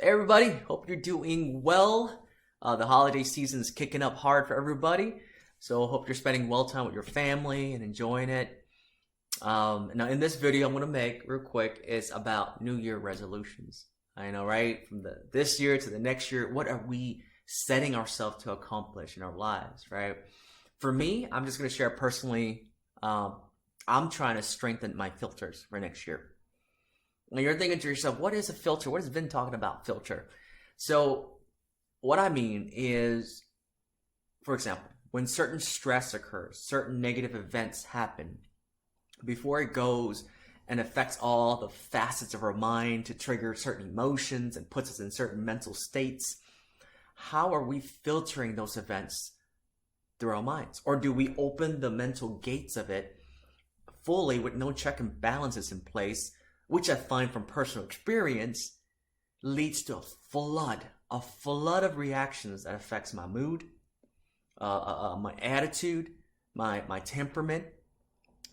Hey everybody, hope you're doing well. The holiday season is kicking up hard for everybody, so hope you're spending well time with your family and enjoying it. Now, in this video, I'm gonna make real quick is about New Year resolutions. I know, right? From this year to the next year, what are we setting ourselves to accomplish in our lives, right? For me, I'm just gonna share personally. I'm trying to strengthen my filters for next year. Now you're thinking to yourself, what is a filter? What has Vin talking about filter? So what I mean is, for example, when certain stress occurs, certain negative events happen, before it goes and affects all the facets of our mind to trigger certain emotions and puts us in certain mental states, how are we filtering those events through our minds? Or do we open the mental gates of it fully with no check and balances in place, which I find from personal experience leads to a flood of reactions that affects my mood, my attitude, my temperament,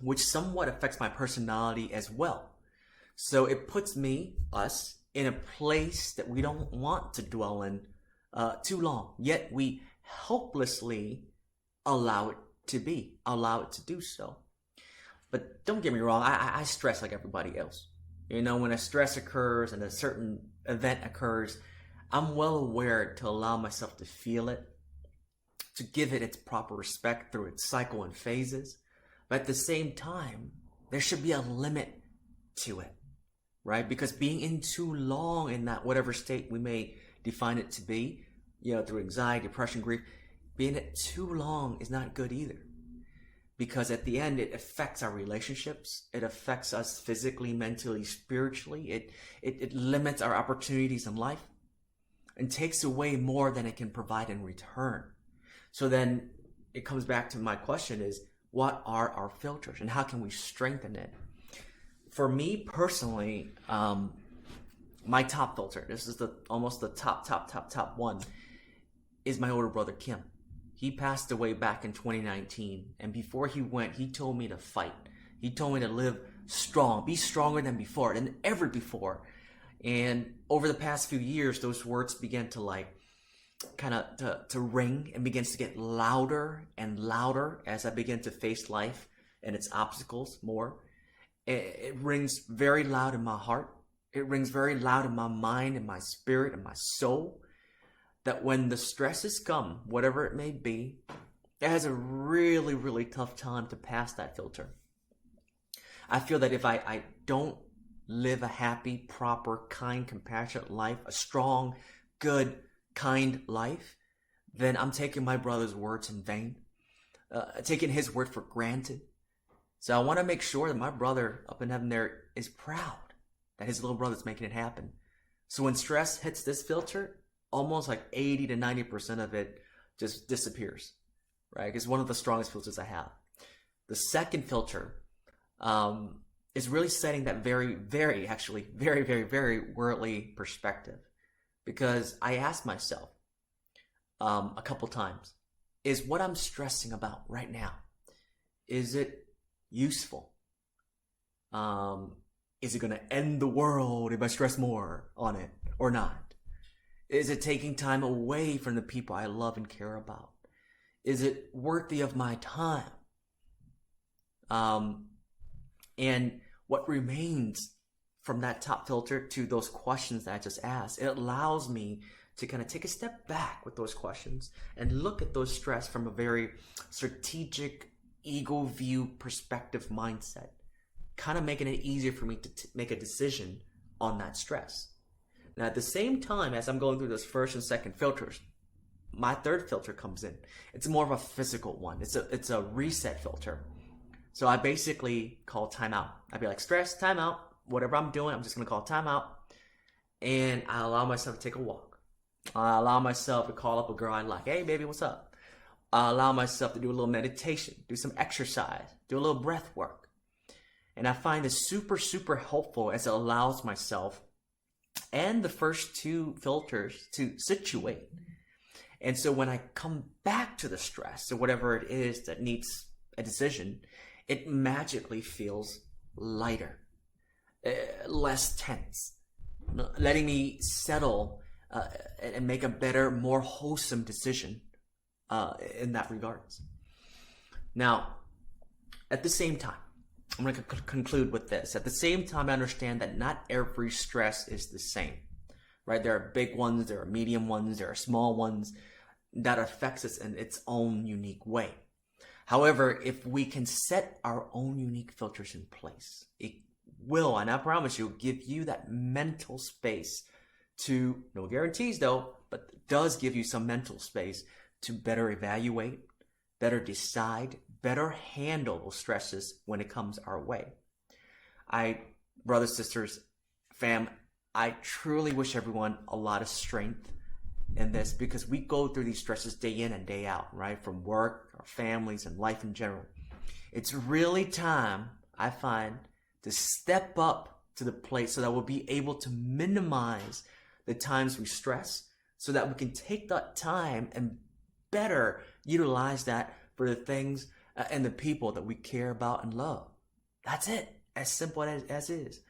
which somewhat affects my personality as well. So it puts us in a place that we don't want to dwell in too long, yet we helplessly allow it to do so. But don't get me wrong, I stress like everybody else. You know, when a stress occurs and a certain event occurs, I'm well aware to allow myself to feel it, to give it its proper respect through its cycle and phases. But at the same time, there should be a limit to it, right? Because being in too long in that whatever state we may define it to be, you know, through anxiety, depression, grief, being it too long is not good either. Because at the end, it affects our relationships. It affects us physically, mentally, spiritually. It limits our opportunities in life and takes away more than it can provide in return. So then it comes back to my question is, what are our filters and how can we strengthen it? For me personally, my top filter, this is almost the top one, is my older brother, Kim. He passed away back in 2019, and before he went, he told me to fight. He told me to live strong, be stronger than before, than ever before. And over the past few years, those words began to to ring and begins to get louder and louder as I begin to face life and its obstacles more. It rings very loud in my heart. It rings very loud in my mind and my spirit and my soul. That when the stresses come, whatever it may be, it has a really, really tough time to pass that filter. I feel that if I don't live a happy, proper, kind, compassionate life, a strong, good, kind life, then I'm taking my brother's words in vain, taking his word for granted. So I want to make sure that my brother up in heaven there is proud that his little brother's making it happen. So when stress hits this filter, almost like 80 to 90% of it just disappears, right? It's one of the strongest filters I have. The second filter is really setting that very, very worldly perspective. Because I asked myself a couple times, is what I'm stressing about right now, is it useful? Is it going to end the world if I stress more on it or not? Is it taking time away from the people I love and care about? Is it worthy of my time? And what remains from that top filter to those questions that I just asked, it allows me to kind of take a step back with those questions and look at those stress from a very strategic, ego view perspective mindset, kind of making it easier for me to make a decision on that stress. Now, at the same time as I'm going through those first and second filters, my third filter comes in. It's more of a physical one. It's a reset filter. So I basically call timeout. I'd be like, stress, timeout. Whatever I'm doing, I'm just going to call timeout. And I allow myself to take a walk. I allow myself to call up a girl I like. Hey, baby, what's up? I allow myself to do a little meditation, do some exercise, do a little breath work. And I find this super, super helpful as it allows myself and the first two filters to situate. And so when I come back to the stress or whatever it is that needs a decision, it magically feels lighter, less tense. letting me settle and make a better, more wholesome decision in that regards. Now, at the same time, I'm going to conclude with this. At the same time, I understand that not every stress is the same, right? There are big ones, there are medium ones, there are small ones that affects us in its own unique way. However, if we can set our own unique filters in place, it will, and I promise you, give you that mental space to, no guarantees though, but it does give you some mental space to better evaluate, better decide, better handle those stresses when it comes our way. Brothers, sisters, fam, I truly wish everyone a lot of strength in this, because we go through these stresses day in and day out, right? From work, our families, and life in general. It's really time, I find, to step up to the plate so that we'll be able to minimize the times we stress, so that we can take that time and better utilize that for the things and the people that we care about and love. That's it. As simple as is.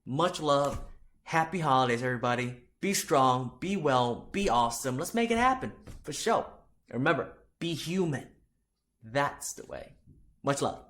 Much love. Happy holidays, everybody. Be strong, be well, be awesome. Let's make it happen, for sure. And remember, be human. That's the way. Much love.